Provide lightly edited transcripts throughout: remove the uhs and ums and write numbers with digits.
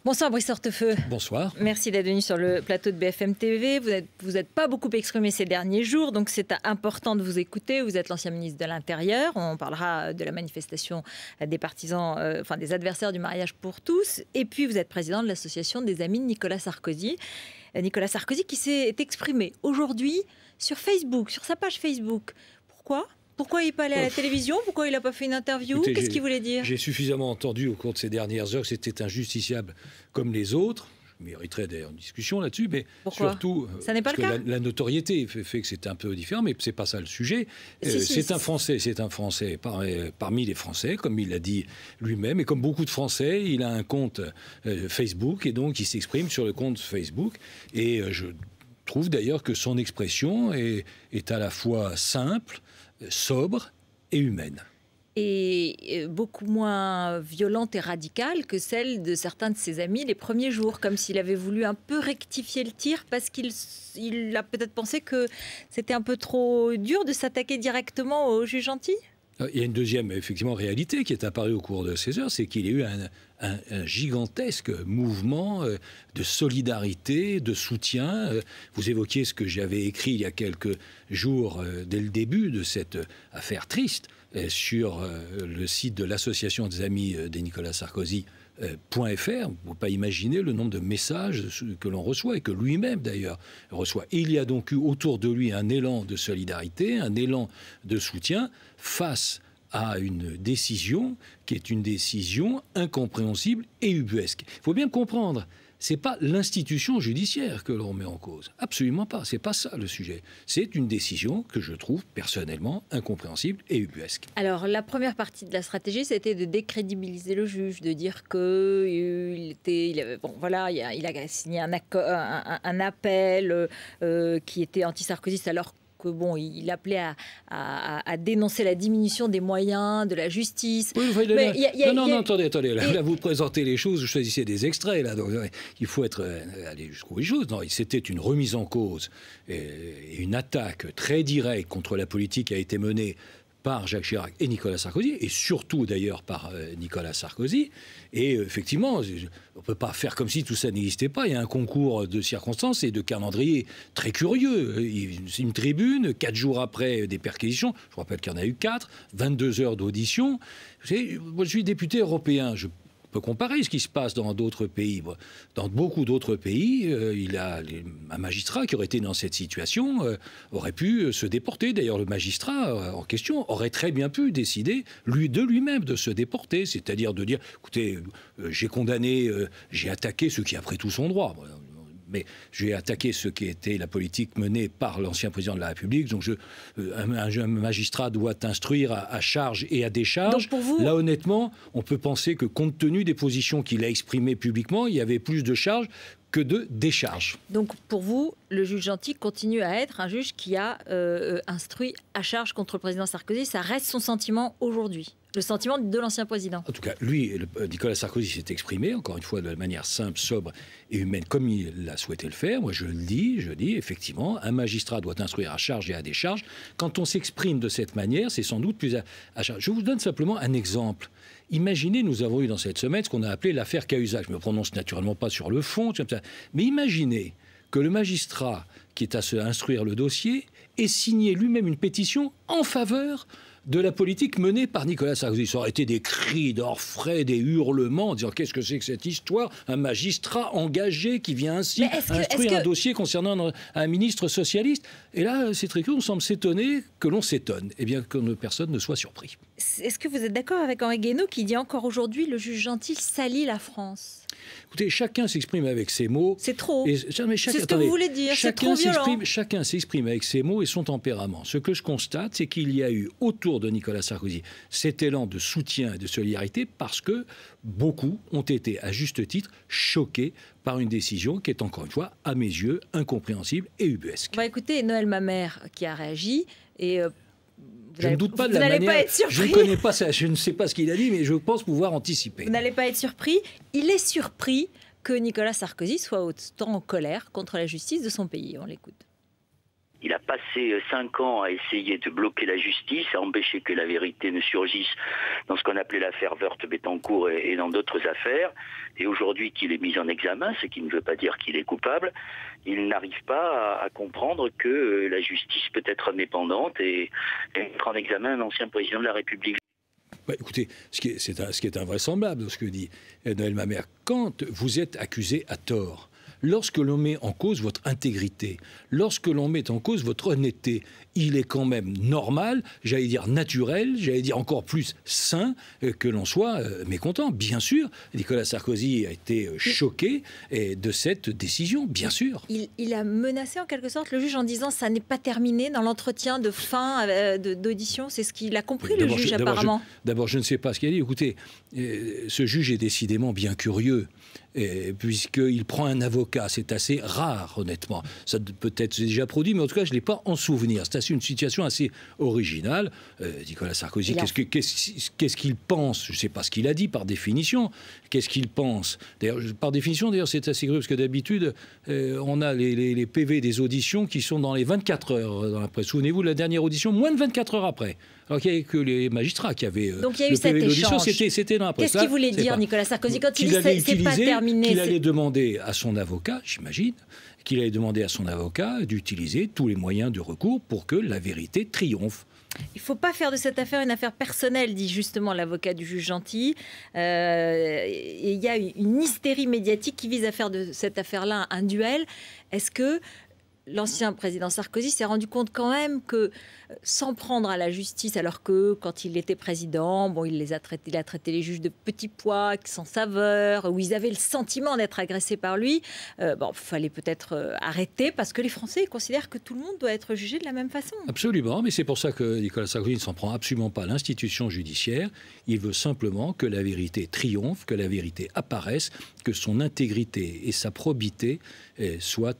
Bonsoir Brice Hortefeux. Bonsoir. Merci d'être venu sur le plateau de BFM TV. Vous n'êtes pas beaucoup exprimé ces derniers jours, donc c'est important de vous écouter. Vous êtes l'ancien ministre de l'Intérieur. On parlera de la manifestation des partisans, des adversaires du mariage pour tous. Et puis vous êtes président de l'association des amis de Nicolas Sarkozy. Nicolas Sarkozy qui s'est exprimé aujourd'hui sur Facebook, sur sa page Facebook. Pourquoi il n'est pas allé à la télévision? Pourquoi il n'a pas fait une interview? Qu'est-ce qu'il voulait dire? J'ai suffisamment entendu au cours de ces dernières heures que c'était injusticiable comme les autres. Je mériterais d'ailleurs une discussion là-dessus, mais pourquoi? Surtout ça n'est pas le cas. La notoriété fait que c'est un peu différent, mais c'est pas ça le sujet. C'est un Français parmi les Français, comme il l'a dit lui-même, et comme beaucoup de Français, il a un compte Facebook, et donc il s'exprime sur le compte Facebook. Et je trouve d'ailleurs que son expression est à la fois simple, sobre et humaine. Et beaucoup moins violente et radicale que celle de certains de ses amis les premiers jours, comme s'il avait voulu un peu rectifier le tir parce qu'il a peut-être pensé que c'était un peu trop dur de s'attaquer directement au juge gentil. Il y a une deuxième, effectivement, réalité qui est apparue au cours de ces heures, c'est qu'il y a eu un gigantesque mouvement de solidarité, de soutien. Vous évoquiez ce que j'avais écrit il y a quelques jours, dès le début de cette affaire triste, sur le site de l'association des amis de Nicolas Sarkozy, .fr. Vous ne pouvez pas imaginer le nombre de messages que l'on reçoit et que lui-même d'ailleurs reçoit. Et il y a donc eu autour de lui un élan de solidarité, un élan de soutien face à une décision qui est une décision incompréhensible et ubuesque. Il faut bien comprendre. Ce n'est pas l'institution judiciaire que l'on met en cause. Absolument pas. Ce n'est pas ça le sujet. C'est une décision que je trouve personnellement incompréhensible et ubuesque. Alors, la première partie de la stratégie, c'était de décrédibiliser le juge, de dire qu'il a signé un appel qui était anti-sarkozyste alors que il appelait à dénoncer la diminution des moyens de la justice. Oui, non, attendez. Là, vous présentez les choses, vous choisissez des extraits. Là, donc, il faut aller jusqu'au bout des choses. Non, c'était une remise en cause et une attaque très directe contre la politique qui a été menée par Jacques Chirac et Nicolas Sarkozy, et surtout d'ailleurs par Nicolas Sarkozy. Et effectivement, on ne peut pas faire comme si tout ça n'existait pas. Il y a un concours de circonstances et de calendrier très curieux. C'est une tribune, 4 jours après des perquisitions, je rappelle qu'il y en a eu 4, 22 heures d'audition. Moi, je suis député européen, je peut comparer ce qui se passe dans d'autres pays. Dans beaucoup d'autres pays, un magistrat qui aurait été dans cette situation aurait pu se déporter. D'ailleurs, le magistrat en question aurait très bien pu décider de lui-même de se déporter, c'est-à-dire de dire, écoutez, j'ai condamné, j'ai attaqué ce qui après tout son droit. Mais j'ai attaqué ce qui était la politique menée par l'ancien président de la République. Donc un magistrat doit instruire à charge et à décharge. Donc pour vous... Là, honnêtement, on peut penser que compte tenu des positions qu'il a exprimées publiquement, il y avait plus de charges que de décharges. Donc pour vous, le juge gentil continue à être un juge qui a instruit à charge contre le président Sarkozy. Ça reste son sentiment aujourd'hui, le sentiment de l'ancien président. En tout cas, lui, Nicolas Sarkozy s'est exprimé, encore une fois, de manière simple, sobre et humaine, comme il a souhaité le faire. Moi, je dis, effectivement, un magistrat doit instruire à charge et à décharge. Quand on s'exprime de cette manière, c'est sans doute plus à charge. Je vous donne simplement un exemple. Imaginez, nous avons eu dans cette semaine ce qu'on a appelé l'affaire Cahuzac. Je ne me prononce naturellement pas sur le fond, mais imaginez que le magistrat qui est à se instruire le dossier ait signé lui-même une pétition en faveur de la politique menée par Nicolas Sarkozy. Ça aurait été des cris d'orfraie, des hurlements, en disant qu'est-ce que c'est que cette histoire? Un magistrat engagé qui vient ainsi instruire un dossier concernant un ministre socialiste. Et là, c'est très curieux, on semble s'étonner que l'on s'étonne. Eh bien, que personne ne soit surpris. Est-ce que vous êtes d'accord avec Henri Guénaud qui dit encore aujourd'hui le juge gentil salit la France? Écoutez, chacun s'exprime avec ses mots. C'est trop. C'est ce que vous voulez dire. C'est trop violent. Chacun s'exprime avec ses mots et son tempérament. Ce que je constate, c'est qu'il y a eu autour de Nicolas Sarkozy cet élan de soutien et de solidarité parce que beaucoup ont été, à juste titre, choqués par une décision qui est, encore une fois, à mes yeux, incompréhensible et ubuesque. On va écouter Noël Mamère qui a réagi et... Je ne doute pas de la manière. Pas être surpris. Je ne connais pas ça, je ne sais pas ce qu'il a dit, mais je pense pouvoir anticiper. Vous n'allez pas être surpris. Il est surpris que Nicolas Sarkozy soit autant en colère contre la justice de son pays. On l'écoute. Il a passé 5 ans à essayer de bloquer la justice, à empêcher que la vérité ne surgisse dans ce qu'on appelait l'affaire Woerth-Bettencourt et dans d'autres affaires. Et aujourd'hui qu'il est mis en examen, ce qui ne veut pas dire qu'il est coupable, il n'arrive pas à comprendre que la justice peut être indépendante et mettre en examen un ancien président de la République. Bah, écoutez, ce qui est invraisemblable, ce que dit Noël Mamère, quand vous êtes accusé à tort, lorsque l'on met en cause votre intégrité, lorsque l'on met en cause votre honnêteté, il est quand même normal, j'allais dire naturel, j'allais dire encore plus sain que l'on soit mécontent. Bien sûr, Nicolas Sarkozy a été choqué de cette décision, bien sûr. Il a menacé en quelque sorte le juge en disant ça n'est pas terminé dans l'entretien de fin d'audition. C'est ce qu'il a compris, le juge, apparemment. D'abord, je ne sais pas ce qu'il a dit. Écoutez, ce juge est décidément bien curieux. Puisqu'il prend un avocat, c'est assez rare, honnêtement. Ça peut-être déjà produit, mais en tout cas, je ne l'ai pas en souvenir. C'est une situation assez originale. Nicolas Sarkozy, qu'est-ce qu'il pense? Je ne sais pas ce qu'il a dit, par définition. Qu'est-ce qu'il pense? D'ailleurs, par définition, c'est assez curieux, parce que d'habitude, on a les PV des auditions qui sont dans les 24 heures dans la presse. Souvenez-vous, la dernière audition, moins de 24 heures après. Alors qu'il n'y avait que les magistrats qui avaient donc il y a eu cet échange. C'était dans la presse. Qu'est-ce qu'il voulait dire, Nicolas Sarkozy, quand il dit c'est pas terminé? Qu'il allait demander à son avocat, j'imagine, qu'il allait demander à son avocat d'utiliser tous les moyens de recours pour que la vérité triomphe. Il ne faut pas faire de cette affaire une affaire personnelle, dit justement l'avocat du juge Gentil. Il y a une hystérie médiatique qui vise à faire de cette affaire-là un duel. Est-ce que l'ancien président Sarkozy s'est rendu compte quand même que, sans prendre à la justice, alors que quand il était président, bon, il a traité les juges de petits pois, sans saveur, où ils avaient le sentiment d'être agressés par lui, il fallait peut-être arrêter, parce que les Français considèrent que tout le monde doit être jugé de la même façon. Absolument, mais c'est pour ça que Nicolas Sarkozy ne s'en prend absolument pas à l'institution judiciaire. Il veut simplement que la vérité triomphe, que la vérité apparaisse, que son intégrité et sa probité soient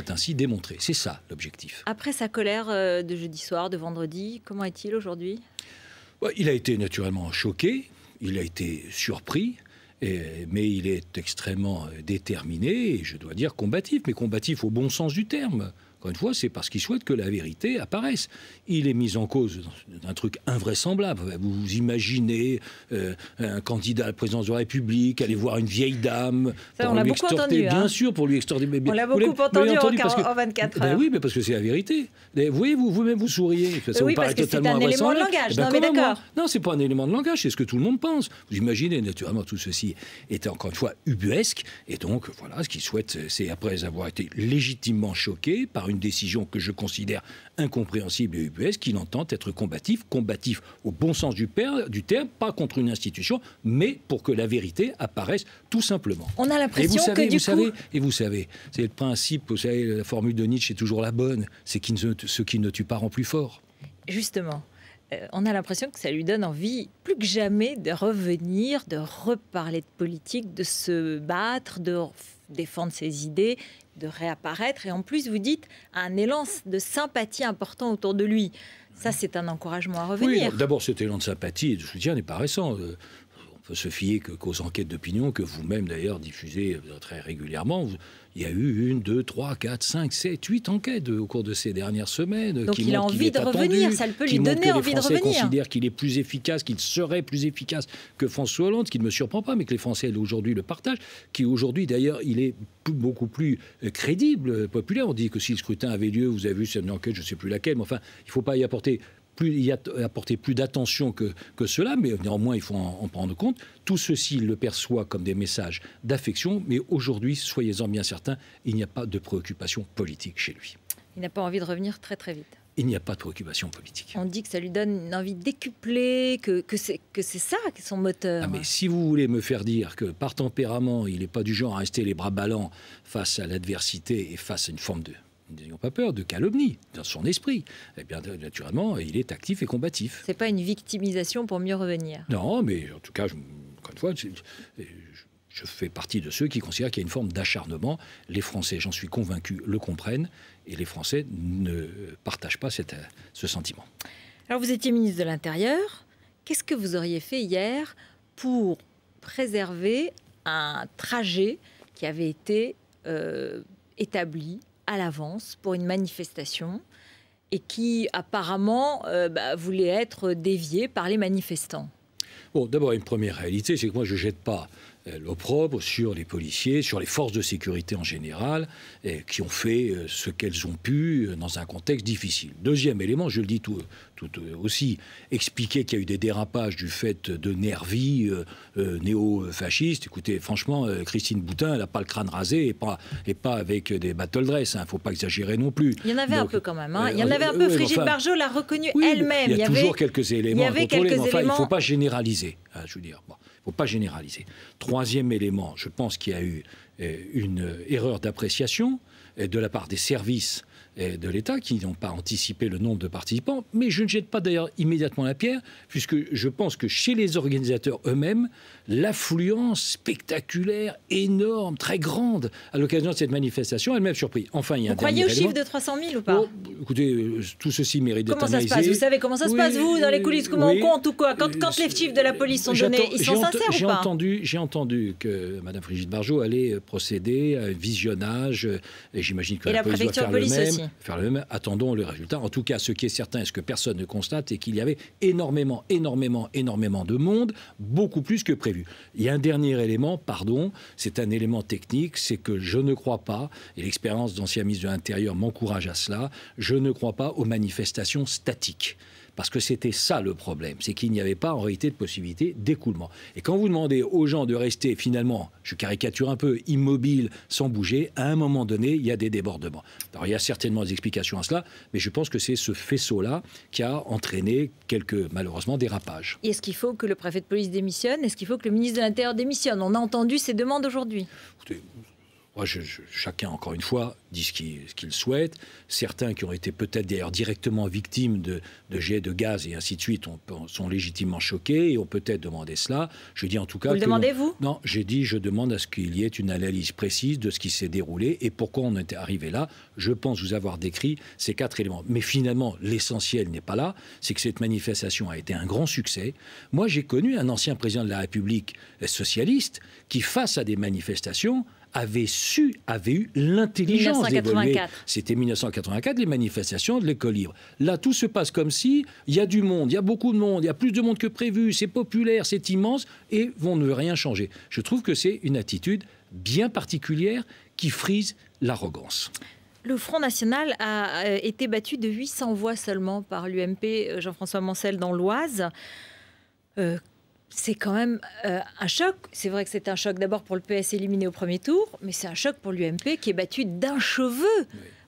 ainsi démontrées. C'est ça l'objectif. Après sa colère de jeudi soir, de vendredi, comment est-il aujourd'hui? Il a été naturellement choqué, il a été surpris, mais il est extrêmement déterminé et je dois dire combatif, mais combatif au bon sens du terme. Encore une fois, c'est parce qu'il souhaite que la vérité apparaisse. Il est mis en cause d'un truc invraisemblable. Vous imaginez un candidat à la présidence de la République aller voir une vieille dame pour lui extorter, bien sûr, pour lui extorter. On l'a beaucoup entendu en 24 heures. Oui, mais parce que c'est la vérité. Vous voyez, vous-même, vous souriez. Ça oui, vous paraît parce que c'est un élément de langage. Non, mais d'accord. Non, c'est pas un élément de langage, c'est ce que tout le monde pense. Vous imaginez, naturellement, tout ceci était encore une fois ubuesque. Et donc, voilà, ce qu'il souhaite, c'est après avoir été légitimement choqué par une décision que je considère incompréhensible et ubuesque, qu'il entend être combatif au bon sens du terme, pas contre une institution, mais pour que la vérité apparaisse tout simplement. On a l'impression vous savez, c'est le principe, vous savez, la formule de Nietzsche est toujours la bonne, c'est ce qui ne tue pas rend plus fort. Justement. On a l'impression que ça lui donne envie, plus que jamais, de revenir, de reparler de politique, de se battre, de défendre ses idées, de réapparaître. Et en plus, vous dites, un élan de sympathie important autour de lui. Ça, c'est un encouragement à revenir. Oui, d'abord, cet élan de sympathie et de soutien n'est pas récent. On peut se fier qu'aux enquêtes d'opinion que vous-même, d'ailleurs, diffusez très régulièrement. Il y a eu 1, 2, 3, 4, 5, 7, 8 enquêtes au cours de ces dernières semaines. Donc il a envie de revenir, ça peut lui donner envie de revenir. Les Français considèrent qu'il est plus efficace, qu'il serait plus efficace que François Hollande, ce qui ne me surprend pas, mais que les Français aujourd'hui le partagent, qui aujourd'hui d'ailleurs il est beaucoup plus crédible, populaire. On dit que si le scrutin avait lieu, vous avez vu, c'est une enquête, je ne sais plus laquelle, mais enfin, il ne faut pas y apporter plus d'attention que cela, mais néanmoins, il faut en prendre compte. Tout ceci, il le perçoit comme des messages d'affection, mais aujourd'hui, soyez-en bien certains, il n'y a pas de préoccupation politique chez lui. Il n'a pas envie de revenir très très vite. Il n'y a pas de préoccupation politique. On dit que ça lui donne une envie décuplée, que c'est ça qui est son moteur. Mais si vous voulez me faire dire que par tempérament, il n'est pas du genre à rester les bras ballants face à l'adversité et face à une forme n'ayons pas peur, de calomnie dans son esprit. Eh bien, naturellement, il est actif et combatif. C'est pas une victimisation pour mieux revenir. Non, mais en tout cas, encore une fois, je fais partie de ceux qui considèrent qu'il y a une forme d'acharnement. Les Français, j'en suis convaincu, le comprennent, et les Français ne partagent pas ce sentiment. Alors, vous étiez ministre de l'Intérieur. Qu'est-ce que vous auriez fait hier pour préserver un trajet qui avait été établi à l'avance pour une manifestation et qui apparemment voulait être déviée par les manifestants. Bon, d'abord, une première réalité, c'est que moi, je ne jette pas l'opprobre sur les policiers, sur les forces de sécurité en général, qui ont fait ce qu'elles ont pu dans un contexte difficile. Deuxième élément, je le dis tout aussi, expliquer qu'il y a eu des dérapages du fait de nervis néo-fascistes. Écoutez, franchement, Christine Boutin, elle n'a pas le crâne rasé et pas avec des battle dress. Il ne faut pas exagérer non plus. Il y en avait un peu quand même. Hein. Il y en avait un peu. Brigitte Bardot l'a reconnu elle-même. Il y a toujours quelques éléments à contrôler, mais enfin, il ne faut pas généraliser. Je veux dire, bon, il ne faut pas généraliser. Troisième élément, je pense qu'il y a eu une erreur d'appréciation de la part des services de l'État qui n'ont pas anticipé le nombre de participants, mais je ne jette pas d'ailleurs immédiatement la pierre, puisque je pense que chez les organisateurs eux-mêmes, l'affluence spectaculaire, énorme, très grande à l'occasion de cette manifestation, elle m'a surpris. Enfin, il y a Vous croyez au chiffre de 300 000 ou pas? Écoutez, tout ceci mérite d'être analysé. Comment ça se passe? Vous savez comment ça se passe, vous, dans les coulisses? Comment on compte ou quoi? Quand les chiffres de la police sont donnés, ils sont sincères ou pas? J'ai entendu que Mme Brigitte Bardot allait procéder à un visionnage, et j'imagine que la police doit faire le même. Attendons le résultat. En tout cas, ce qui est certain, et ce que personne ne constate, c'est qu'il y avait énormément de monde, beaucoup plus que prévu. Il y a un dernier élément, pardon, c'est un élément technique, c'est que je ne crois pas, et l'expérience d'ancien ministre de l'Intérieur m'encourage à cela, je ne crois pas aux manifestations statiques. Parce que c'était ça le problème, c'est qu'il n'y avait pas en réalité de possibilité d'écoulement. Et quand vous demandez aux gens de rester finalement, je caricature un peu, immobiles, sans bouger, à un moment donné, il y a des débordements. Alors il y a certainement des explications à cela, mais je pense que c'est ce faisceau-là qui a entraîné quelques, malheureusement, dérapages. Est-ce qu'il faut que le préfet de police démissionne? Est-ce qu'il faut que le ministre de l'Intérieur démissionne? On a entendu ces demandes aujourd'hui. Écoutez, moi, chacun, encore une fois, dit ce qu'il souhaite. Certains qui ont été peut-être d'ailleurs directement victimes de jets de gaz et ainsi de suite sont légitimement choqués et ont peut-être demandé cela. Je dis en tout cas... Vous le demandez, vous? Non, j'ai dit je demande à ce qu'il y ait une analyse précise de ce qui s'est déroulé et pourquoi on était arrivé là. Je pense vous avoir décrit ces 4 éléments. Mais finalement, l'essentiel n'est pas là. C'est que cette manifestation a été un grand succès. Moi, j'ai connu un ancien président de la République socialiste qui, face à des manifestations, avait eu l'intelligence d'évoluer. C'était 1984, les manifestations de l'école libre. Là, tout se passe comme si il y a du monde, il y a beaucoup de monde, il y a plus de monde que prévu, c'est populaire, c'est immense, et on ne veut rien changer. Je trouve que c'est une attitude bien particulière qui frise l'arrogance. Le Front National a été battu de 800 voix seulement par l'UMP, Jean-François Mancel, dans l'Oise. C'est quand même un choc. C'est vrai que c'est un choc d'abord pour le PS éliminé au premier tour, mais c'est un choc pour l'UMP qui est battu d'un cheveu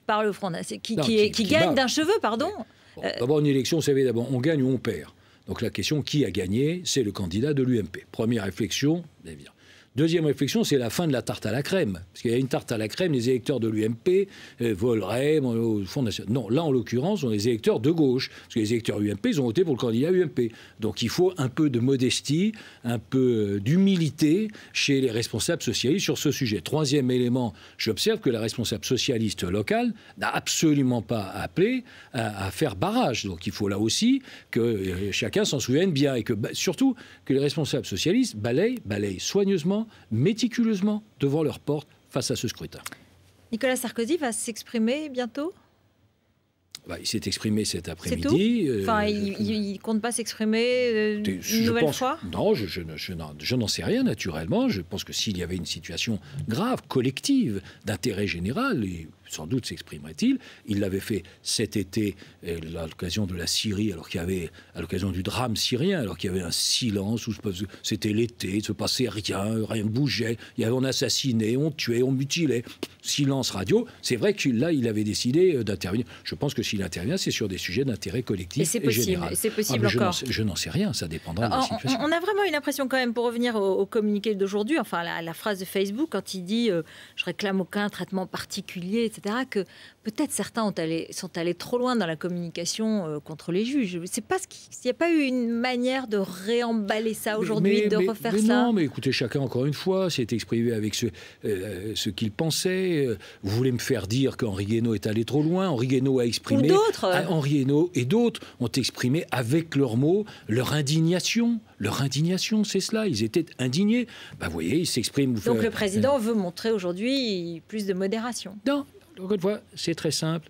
par le Front National, qui gagne d'un cheveu, pardon. Bon, d'abord, une élection, vous savez, d'abord, on gagne ou on perd. Donc la question, qui a gagné? C'est le candidat de l'UMP. Première réflexion, bien. Deuxième réflexion, c'est la fin de la tarte à la crème. Parce qu'il y a une tarte à la crème, les électeurs de l'UMP voleraient au Front National. Non, là, en l'occurrence, on est les électeurs de gauche. Parce que les électeurs UMP, ils ont voté pour le candidat UMP. Donc il faut un peu de modestie, un peu d'humilité chez les responsables socialistes sur ce sujet. Troisième élément, j'observe que la responsable socialiste locale n'a absolument pas appelé à faire barrage. Donc il faut là aussi que chacun s'en souvienne bien et que surtout que les responsables socialistes balayent soigneusement, méticuleusement devant leur porte face à ce scrutin. Nicolas Sarkozy va s'exprimer bientôt ? Il s'est exprimé cet après-midi. Il ne compte pas s'exprimer une nouvelle fois ? Non, je n'en sais rien, naturellement. Je pense que s'il y avait une situation grave, collective, d'intérêt général, et sans doute s'exprimerait-il. Il l'avait fait cet été à l'occasion de la Syrie, à l'occasion du drame syrien, alors qu'il y avait un silence, où c'était l'été, il ne se passait rien ne bougeait, on assassinait, on tuait, on mutilait. Silence radio. C'est vrai que là, il avait décidé d'intervenir. Je pense que s'il intervient, c'est sur des sujets d'intérêt collectif et général. C'est possible encore. Je n'en sais rien, ça dépendra de la situation. On a vraiment eu l'impression quand même, pour revenir au communiqué d'aujourd'hui, enfin la phrase de Facebook, quand il dit « je réclame aucun traitement particulier », etc., que peut-être certains sont allés trop loin dans la communication contre les juges. C'est pas s'il n'y a pas eu une manière de réemballer ça aujourd'hui, de refaire ça. Non, mais écoutez, chacun, encore une fois, s'est exprimé avec ce qu'il pensait. Vous voulez me faire dire qu'Henri Guénaud est allé trop loin. Henri Guénaud a exprimé... Ou d'autres. Henri Guénaud et d'autres ont exprimé avec leurs mots leur indignation. Leur indignation, c'est cela. Ils étaient indignés. Vous voyez, ils s'expriment... Donc le président veut montrer aujourd'hui plus de modération. Non. Encore une fois, c'est très simple.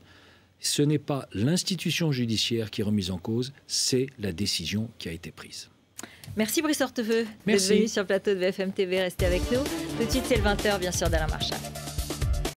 Ce n'est pas l'institution judiciaire qui est remise en cause, c'est la décision qui a été prise. Merci Brice Hortefeux d'être venu sur le plateau de BFM TV. Restez avec nous. Tout de suite, c'est le 20h, bien sûr, d'Alain Marchal.